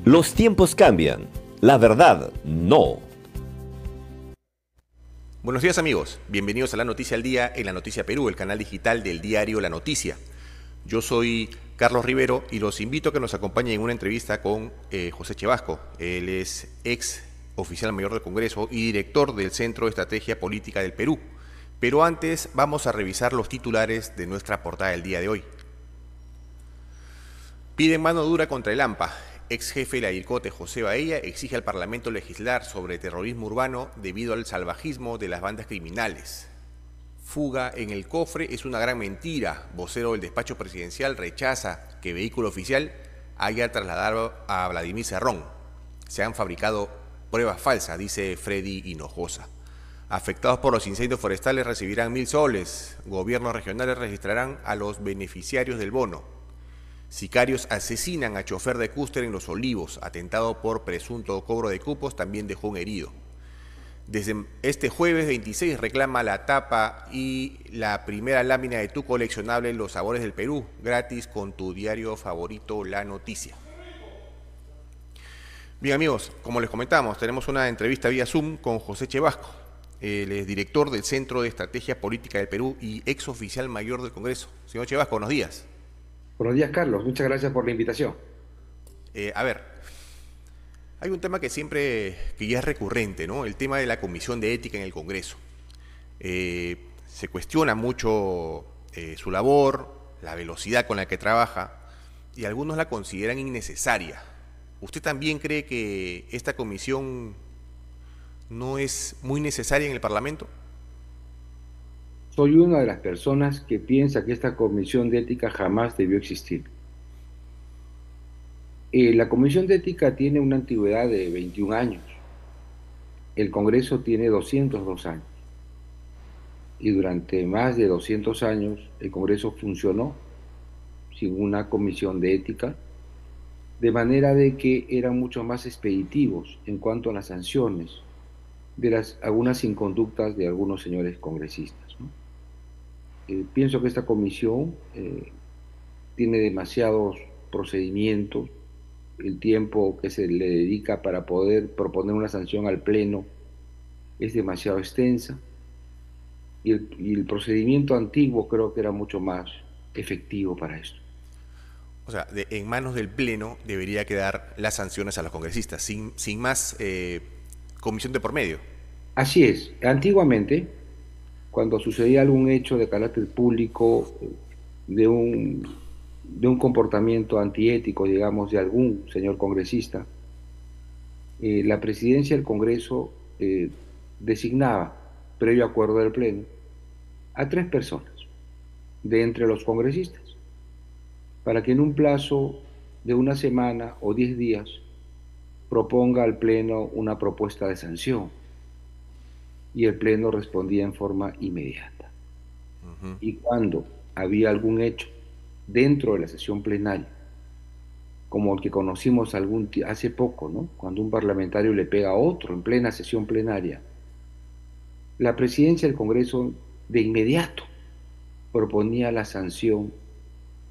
Los tiempos cambian, la verdad no. Buenos días amigos, bienvenidos a La Noticia al Día en La Noticia Perú, el canal digital del diario La Noticia. Yo soy Carlos Rivero y los invito a que nos acompañen en una entrevista con José Chevasco. Él es ex oficial mayor del Congreso y director del Centro de Estrategia Política del Perú. Pero antes vamos a revisar los titulares de nuestra portada del día de hoy. Piden mano dura contra el AMPA. Ex jefe de la DIRCOTE, José Baella, exige al Parlamento legislar sobre terrorismo urbano debido al salvajismo de las bandas criminales. Fuga en el cofre es una gran mentira. Vocero del despacho presidencial rechaza que vehículo oficial haya trasladado a Vladimir Cerrón. Se han fabricado pruebas falsas, dice Freddy Hinojosa. Afectados por los incendios forestales recibirán 1.000 soles. Gobiernos regionales registrarán a los beneficiarios del bono. Sicarios asesinan a chofer de cúster en Los Olivos. Atentado por presunto cobro de cupos también dejó un herido. Desde este jueves 26 reclama la tapa y la primera lámina de tu coleccionable Los Sabores del Perú, gratis con tu diario favorito La Noticia. Bien amigos, como les comentamos, tenemos una entrevista vía Zoom con José Chevasco. Él es director del Centro de Estrategia Política del Perú y ex oficial mayor del Congreso. Señor Chevasco, buenos días. Buenos días, Carlos. Muchas gracias por la invitación. Hay un tema que ya es recurrente, ¿no? El tema de la Comisión de Ética en el Congreso. Se cuestiona mucho su labor, la velocidad con la que trabaja, y algunos la consideran innecesaria. ¿Usted también cree que esta comisión no es muy necesaria en el Parlamento? Soy una de las personas que piensa que esta comisión de ética jamás debió existir. La comisión de ética tiene una antigüedad de 21 años. El Congreso tiene 202 años. Y durante más de 200 años el Congreso funcionó sin una comisión de ética, de manera de que eran mucho más expeditivos en cuanto a las sanciones de algunas inconductas de algunos señores congresistas, ¿no? Pienso que esta comisión tiene demasiados procedimientos, el tiempo que se le dedica para poder proponer una sanción al Pleno es demasiado extensa y el procedimiento antiguo creo que era mucho más efectivo para esto. O sea, en manos del Pleno debería quedar las sanciones a los congresistas, sin más comisión de por medio. Así es. Antiguamente, cuando sucedía algún hecho de carácter público, de un comportamiento antiético, digamos, de algún señor congresista, la presidencia del Congreso designaba, previo acuerdo del Pleno, a 3 personas de entre los congresistas, para que en un plazo de una semana o 10 días proponga al Pleno una propuesta de sanción. Y el Pleno respondía en forma inmediata. Y cuando había algún hecho dentro de la sesión plenaria, como el que conocimos hace poco, ¿no? Cuando un parlamentario le pega a otro en plena sesión plenaria, la presidencia del Congreso de inmediato proponía la sanción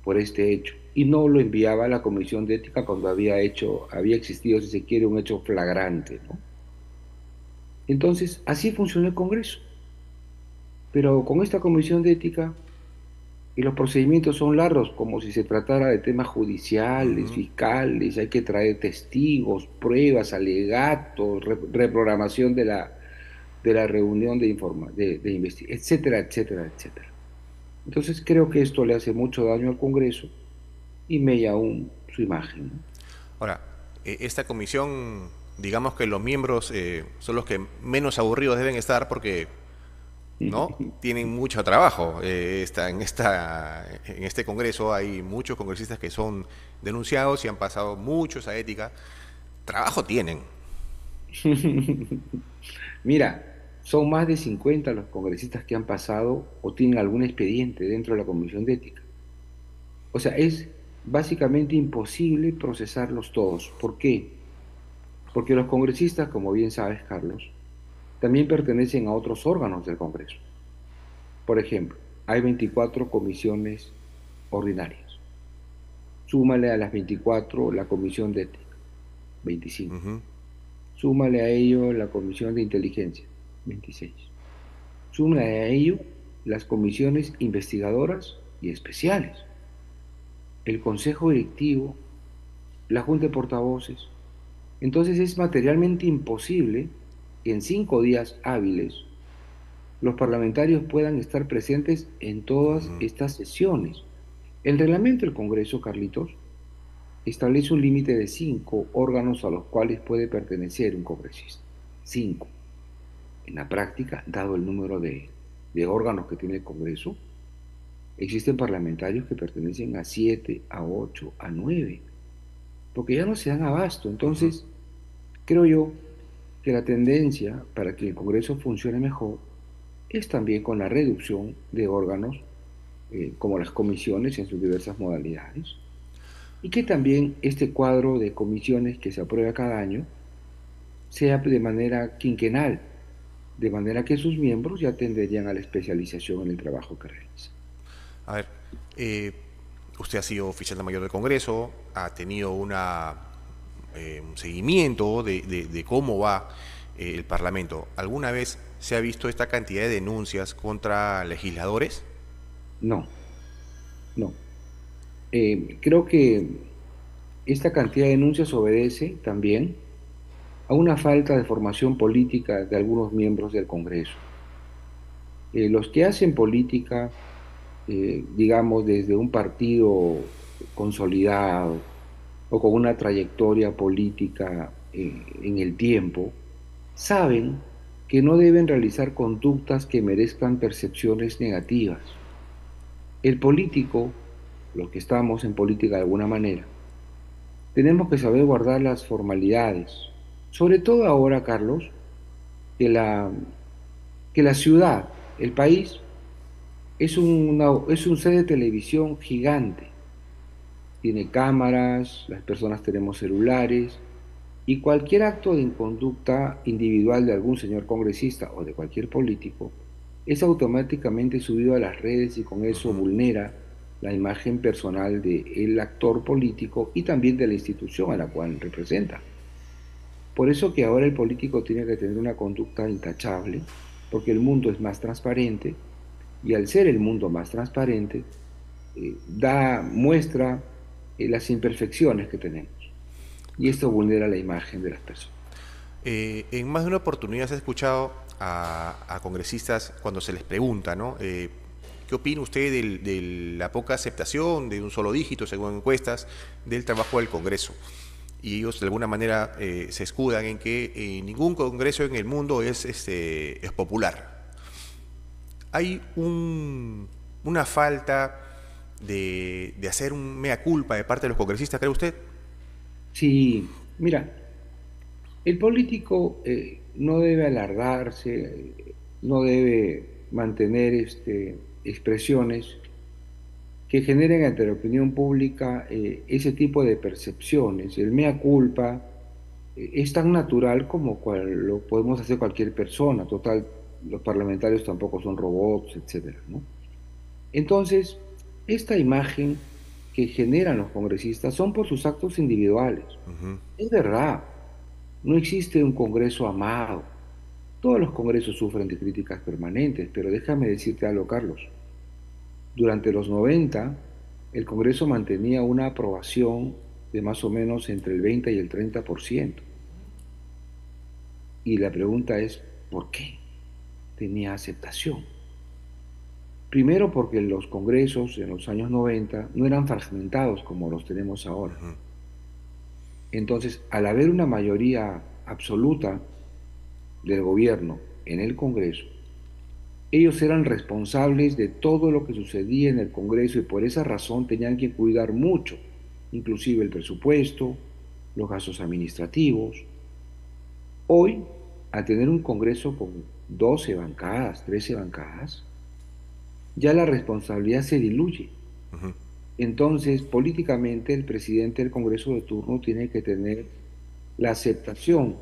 por este hecho y no lo enviaba a la Comisión de Ética cuando había existido, si se quiere, un hecho flagrante, ¿no? Entonces, así funcionó el Congreso. Pero con esta comisión de ética, y los procedimientos son largos, como si se tratara de temas judiciales, fiscales, hay que traer testigos, pruebas, alegatos, reprogramación de la reunión de investigación, etcétera, etcétera, etcétera. Entonces creo que esto le hace mucho daño al Congreso y mella aún su imagen, ¿no? Ahora, esta comisión, digamos que los miembros son los que menos aburridos deben estar porque ¿no? Tienen mucho trabajo. En este Congreso hay muchos congresistas que son denunciados y han pasado muchos a ética. Trabajo tienen. Mira, son más de 50 los congresistas que han pasado o tienen algún expediente dentro de la Comisión de Ética. O sea, es básicamente imposible procesarlos todos. ¿Por qué? Porque los congresistas, como bien sabes, Carlos, también pertenecen a otros órganos del Congreso. Por ejemplo, hay 24 comisiones ordinarias. Súmale a las 24 la Comisión de Ética. 25. Ujú. Súmale a ello la Comisión de Inteligencia, 26. Súmale a ello las comisiones investigadoras y especiales, el Consejo Directivo, la Junta de Portavoces. Entonces es materialmente imposible que en 5 días hábiles los parlamentarios puedan estar presentes en todas Ujú. estas sesiones. El reglamento del Congreso, Carlitos, establece un límite de 5 órganos a los cuales puede pertenecer un congresista. 5. En la práctica, dado el número de órganos que tiene el Congreso, existen parlamentarios que pertenecen a 7, a 8, a 9, porque ya no se dan abasto. Ujú. Entonces, creo yo que la tendencia para que el Congreso funcione mejor es también con la reducción de órganos, como las comisiones en sus diversas modalidades, y que también este cuadro de comisiones que se aprueba cada año sea de manera quinquenal, de manera que sus miembros ya tenderían a la especialización en el trabajo que realizan. A ver, eh, usted ha sido oficial mayor del Congreso, ha tenido un seguimiento de cómo va el Parlamento. ¿Alguna vez se ha visto esta cantidad de denuncias contra legisladores? No, no. Creo que esta cantidad de denuncias obedece también a una falta de formación política de algunos miembros del Congreso. Los que hacen política, digamos, desde un partido consolidado o con una trayectoria política en el tiempo, saben que no deben realizar conductas que merezcan percepciones negativas. El político, los que estamos en política de alguna manera, tenemos que saber guardar las formalidades, sobre todo ahora, Carlos, que la ciudad, el país, es un set de televisión gigante. Tiene cámaras, las personas tenemos celulares, y cualquier acto de inconducta individual de algún señor congresista o de cualquier político es automáticamente subido a las redes y con eso Ujú. vulnera la imagen personal del actor político y también de la institución a la cual representa. Por eso que ahora el político tiene que tener una conducta intachable, porque el mundo es más transparente y al ser el mundo más transparente, muestra las imperfecciones que tenemos y esto vulnera la imagen de las personas. En más de una oportunidad se ha escuchado a congresistas cuando se les pregunta, ¿no? ¿Qué opina usted de la poca aceptación de un solo dígito, según encuestas, del trabajo del Congreso? Y ellos de alguna manera se escudan en que ningún Congreso en el mundo es popular. Hay una falta de hacer un mea culpa de parte de los congresistas, ¿cree usted? Sí, mira, el político no debe alargarse, no debe mantener expresiones que generen ante la opinión pública ese tipo de percepciones. El mea culpa es tan natural como lo podemos hacer cualquier persona. Total, los parlamentarios tampoco son robots, etcétera, ¿no? Entonces, esta imagen que generan los congresistas son por sus actos individuales. Ujú. Es verdad, no existe un Congreso amado. Todos los congresos sufren de críticas permanentes, pero déjame decirte algo, Carlos. Durante los 90, el Congreso mantenía una aprobación de más o menos entre el 20 y el 30%. Y la pregunta es, ¿por qué tenía aceptación? Primero porque los congresos en los años 90 no eran fragmentados como los tenemos ahora. Ujú. Entonces, al haber una mayoría absoluta del gobierno en el Congreso, ellos eran responsables de todo lo que sucedía en el Congreso y por esa razón tenían que cuidar mucho, inclusive el presupuesto, los gastos administrativos. Hoy, al tener un Congreso con 12 bancadas, 13 bancadas, ya la responsabilidad se diluye. Ujú. Entonces, políticamente, el presidente del Congreso de turno tiene que tener la aceptación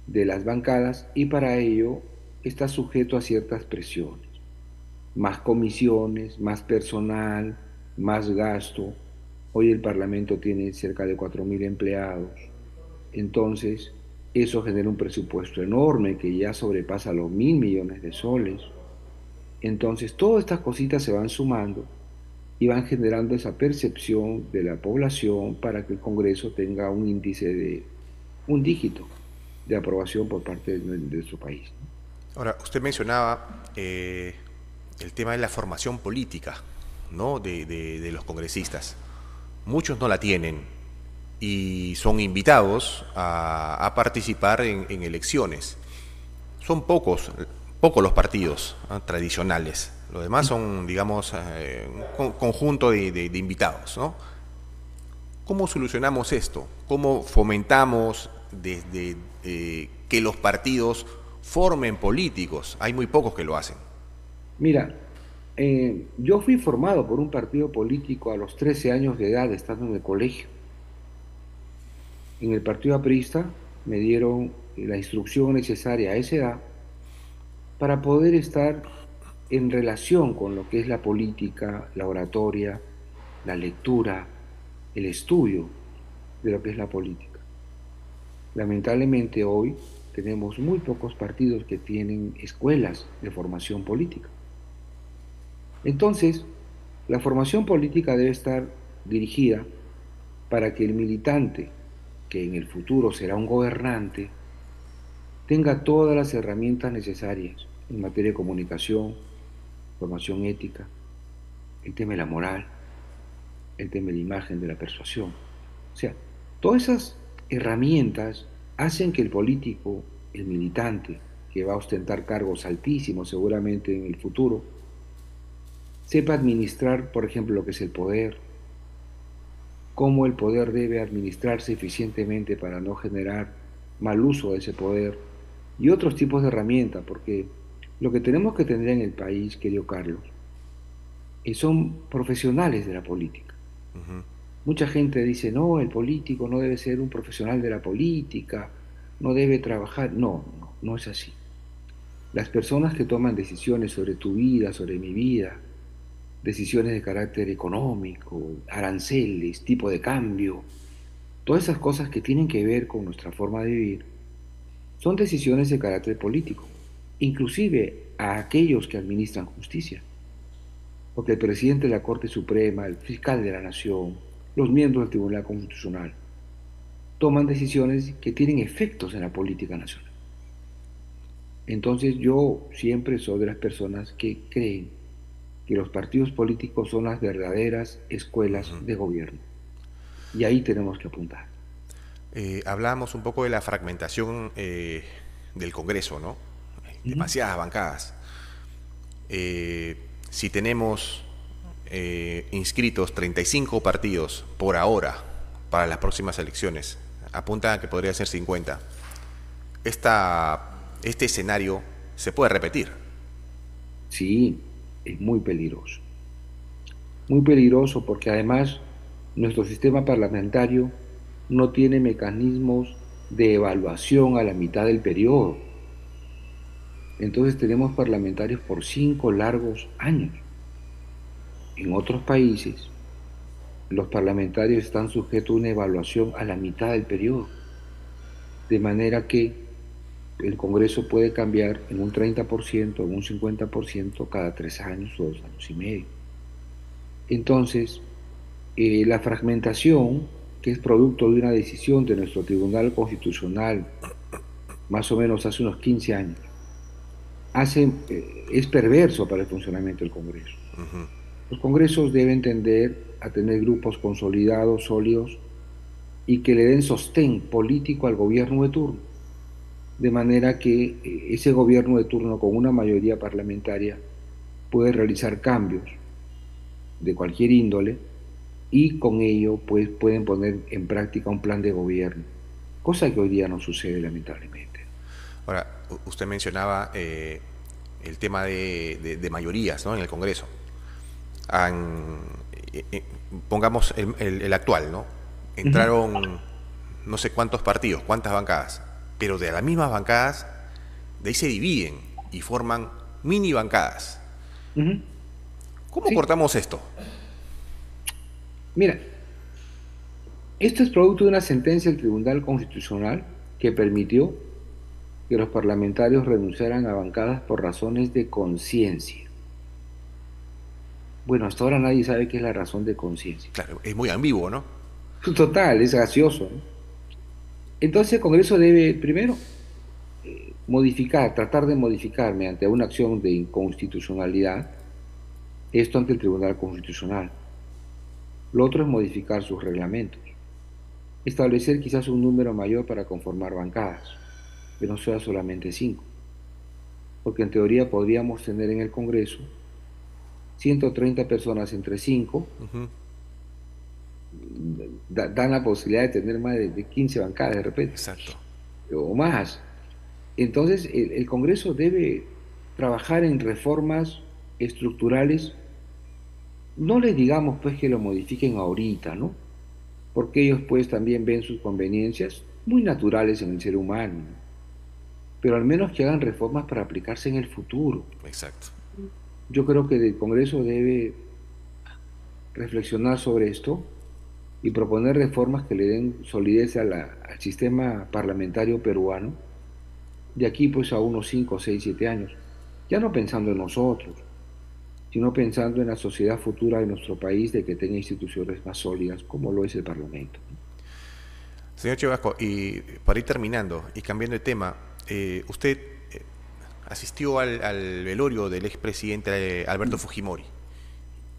de las bancadas y para ello está sujeto a ciertas presiones. Más comisiones, más personal, más gasto. Hoy el Parlamento tiene cerca de 4.000 empleados. Entonces, eso genera un presupuesto enorme que ya sobrepasa los 1.000 millones de soles. Entonces, todas estas cositas se van sumando y van generando esa percepción de la población para que el Congreso tenga un índice de un dígito de aprobación por parte de su país. Ahora, usted mencionaba el tema de la formación política, ¿no? de los congresistas. Muchos no la tienen y son invitados a participar en elecciones. Son pocos los partidos tradicionales. Los demás son, digamos, un conjunto de invitados, ¿no? ¿Cómo solucionamos esto? ¿Cómo fomentamos desde que los partidos formen políticos? Hay muy pocos que lo hacen. Mira, yo fui formado por un partido político a los 13 años de edad, estando en el colegio. En el partido aprista me dieron la instrucción necesaria a esa edad para poder estar en relación con lo que es la política, la oratoria, la lectura, el estudio de lo que es la política. Lamentablemente hoy tenemos muy pocos partidos que tienen escuelas de formación política. Entonces, la formación política debe estar dirigida para que el militante, que en el futuro será un gobernante, tenga todas las herramientas necesarias en materia de comunicación, formación ética, el tema de la moral, el tema de la imagen, de la persuasión. O sea, todas esas herramientas hacen que el político, el militante, que va a ostentar cargos altísimos seguramente en el futuro, sepa administrar, por ejemplo, lo que es el poder, cómo el poder debe administrarse eficientemente para no generar mal uso de ese poder y otros tipos de herramientas, porque lo que tenemos que tener en el país, querido Carlos, son profesionales de la política. Mucha gente dice, no, el político no debe ser un profesional de la política, no debe trabajar. No es así. Las personas que toman decisiones sobre tu vida, sobre mi vida, decisiones de carácter económico, aranceles, tipo de cambio, todas esas cosas que tienen que ver con nuestra forma de vivir, son decisiones de carácter político, inclusive a aquellos que administran justicia. Porque el presidente de la Corte Suprema, el fiscal de la Nación, los miembros del Tribunal Constitucional, toman decisiones que tienen efectos en la política nacional. Entonces yo siempre soy de las personas que creen que los partidos políticos son las verdaderas escuelas de gobierno. Y ahí tenemos que apuntar. Hablamos un poco de la fragmentación del Congreso, ¿no? Demasiadas bancadas. Si tenemos inscritos 35 partidos por ahora para las próximas elecciones, apunta a que podría ser 50. Este escenario se puede repetir. Sí, es muy peligroso. Muy peligroso porque además nuestro sistema parlamentario no tiene mecanismos de evaluación a la mitad del periodo. Entonces tenemos parlamentarios por 5 largos años. En otros países, los parlamentarios están sujetos a una evaluación a la mitad del periodo, de manera que el Congreso puede cambiar en un 30%, en un 50% cada 3 años o 2 años y medio. Entonces, la fragmentación, que es producto de una decisión de nuestro Tribunal Constitucional, más o menos hace unos 15 años, es perverso para el funcionamiento del Congreso. Los congresos deben tender a tener grupos consolidados, sólidos, y que le den sostén político al gobierno de turno, de manera que ese gobierno de turno con una mayoría parlamentaria puede realizar cambios de cualquier índole y con ello pues, pueden poner en práctica un plan de gobierno, cosa que hoy día no sucede lamentablemente. Ahora, usted mencionaba el tema de mayorías, ¿no?, en el Congreso. Pongamos el actual, ¿no? Entraron no sé cuántos partidos, cuántas bancadas, pero de las mismas bancadas, de ahí se dividen y forman mini bancadas. ¿Cómo cortamos esto? Mira, Esto es producto de una sentencia del Tribunal Constitucional que permitió que los parlamentarios renunciaran a bancadas por razones de conciencia. Bueno, hasta ahora nadie sabe qué es la razón de conciencia. Claro, es muy ambiguo, ¿no? Total, es gracioso, ¿no? Entonces el Congreso debe, primero, modificar, tratar de modificar mediante una acción de inconstitucionalidad esto ante el Tribunal Constitucional. Lo otro es modificar sus reglamentos, establecer quizás un número mayor para conformar bancadas, que no sea solamente 5, porque en teoría podríamos tener en el Congreso 130 personas entre 5, dan la posibilidad de tener más de 15 bancadas de repente, Exacto. o más. Entonces el Congreso debe trabajar en reformas estructurales. No les digamos pues que lo modifiquen ahorita, ¿no? Porque ellos pues también ven sus conveniencias muy naturales en el ser humano, ¿no? Pero al menos que hagan reformas para aplicarse en el futuro. Exacto. Yo creo que el Congreso debe reflexionar sobre esto y proponer reformas que le den solidez al sistema parlamentario peruano de aquí pues a unos 5, 6, 7 años, ya no pensando en nosotros, sino pensando en la sociedad futura de nuestro país, de que tenga instituciones más sólidas como lo es el Parlamento. Señor Chevasco, y para ir terminando y cambiando de tema, usted asistió al velorio del expresidente Alberto Fujimori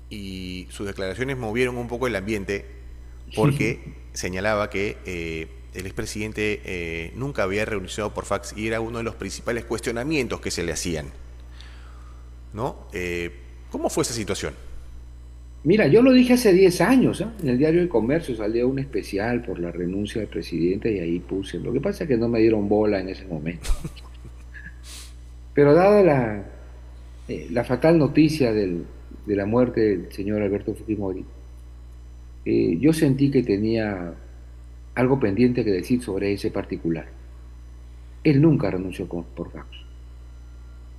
y sus declaraciones movieron un poco el ambiente porque señalaba que el expresidente nunca había renunciado por fax y era uno de los principales cuestionamientos que se le hacían, ¿no? ¿Cómo fue esa situación? Mira, yo lo dije hace 10 años, ¿eh? En el diario El Comercio salió un especial por la renuncia del presidente y ahí puse. Lo que pasa es que no me dieron bola en ese momento. Pero dada la fatal noticia de la muerte del señor Alberto Fujimori, yo sentí que tenía algo pendiente que decir sobre ese particular. Él nunca renunció por fax.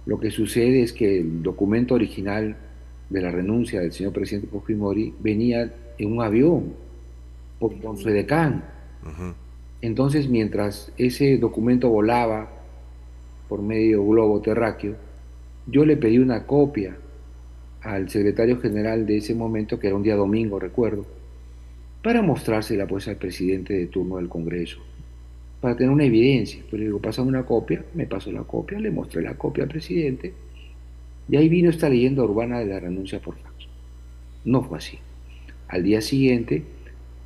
Lo que sucede es que el documento original de la renuncia del señor presidente Fujimori venía en un avión con su edecán. Entonces, mientras ese documento volaba por medio globo terráqueo, yo le pedí una copia al secretario general de ese momento, que era un día domingo, recuerdo, para mostrársela pues al presidente de turno del Congreso, para tener una evidencia. Pues le digo, pásame una copia, me pasó la copia, le mostré la copia al presidente, y ahí vino esta leyenda urbana de la renuncia por fax. No fue así. Al día siguiente,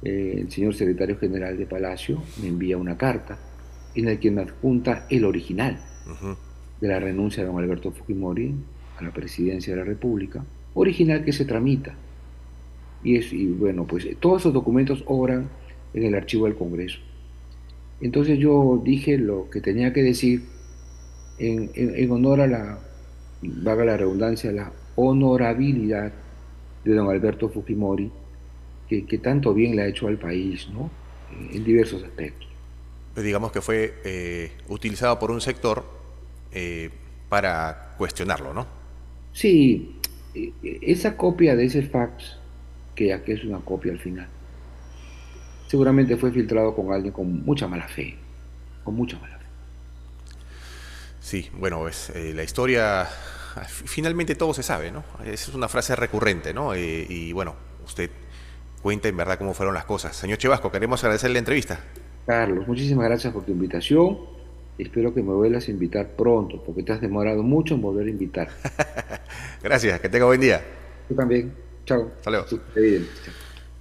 el señor secretario general de Palacio me envía una carta en la que me adjunta el original de la renuncia de don Alberto Fujimori a la presidencia de la República, original que se tramita. Y bueno, pues todos esos documentos obran en el archivo del Congreso. Entonces yo dije lo que tenía que decir en honor a valga la redundancia, la honorabilidad de don Alberto Fujimori, que tanto bien le ha hecho al país, ¿no? En diversos aspectos. Pues digamos que fue utilizado por un sector para cuestionarlo, ¿no? Sí, esa copia de ese fax, que ya que es una copia al final, seguramente fue filtrado con alguien con mucha mala fe, con mucha mala fe. Sí, bueno, es la historia, finalmente todo se sabe, ¿no? Esa es una frase recurrente, ¿no? Y bueno, usted cuenta en verdad cómo fueron las cosas. Señor Chevasco, queremos agradecerle la entrevista. Carlos, muchísimas gracias por tu invitación. Espero que me vuelvas a invitar pronto, porque te has demorado mucho en volver a invitar. Gracias, que tenga buen día. Tú también. Chao. Hasta luego. Bien.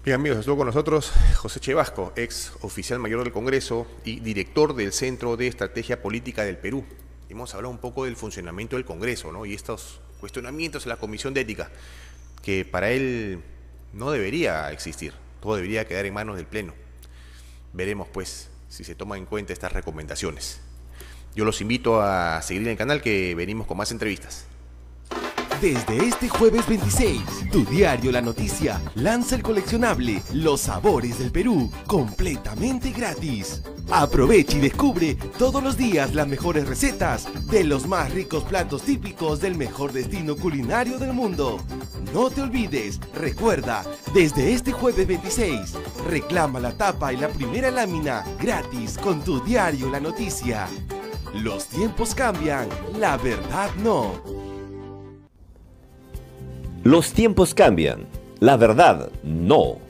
Bien, amigos, estuvo con nosotros José Chevasco, ex oficial mayor del Congreso y director del Centro de Estrategia Política del Perú. Hemos hablado un poco del funcionamiento del Congreso, ¿no? Y estos cuestionamientos en la Comisión de Ética, que para él no debería existir, todo debería quedar en manos del Pleno. Veremos, pues, si se toman en cuenta estas recomendaciones. Yo los invito a seguir en el canal, que venimos con más entrevistas. Desde este jueves 26, tu diario La Noticia lanza el coleccionable Los Sabores del Perú, completamente gratis. Aprovecha y descubre todos los días las mejores recetas de los más ricos platos típicos del mejor destino culinario del mundo. no te olvides, recuerda, desde este jueves 26, reclama la tapa y la primera lámina gratis con tu diario La Noticia. Los tiempos cambian, la verdad no. Los tiempos cambian, la verdad no.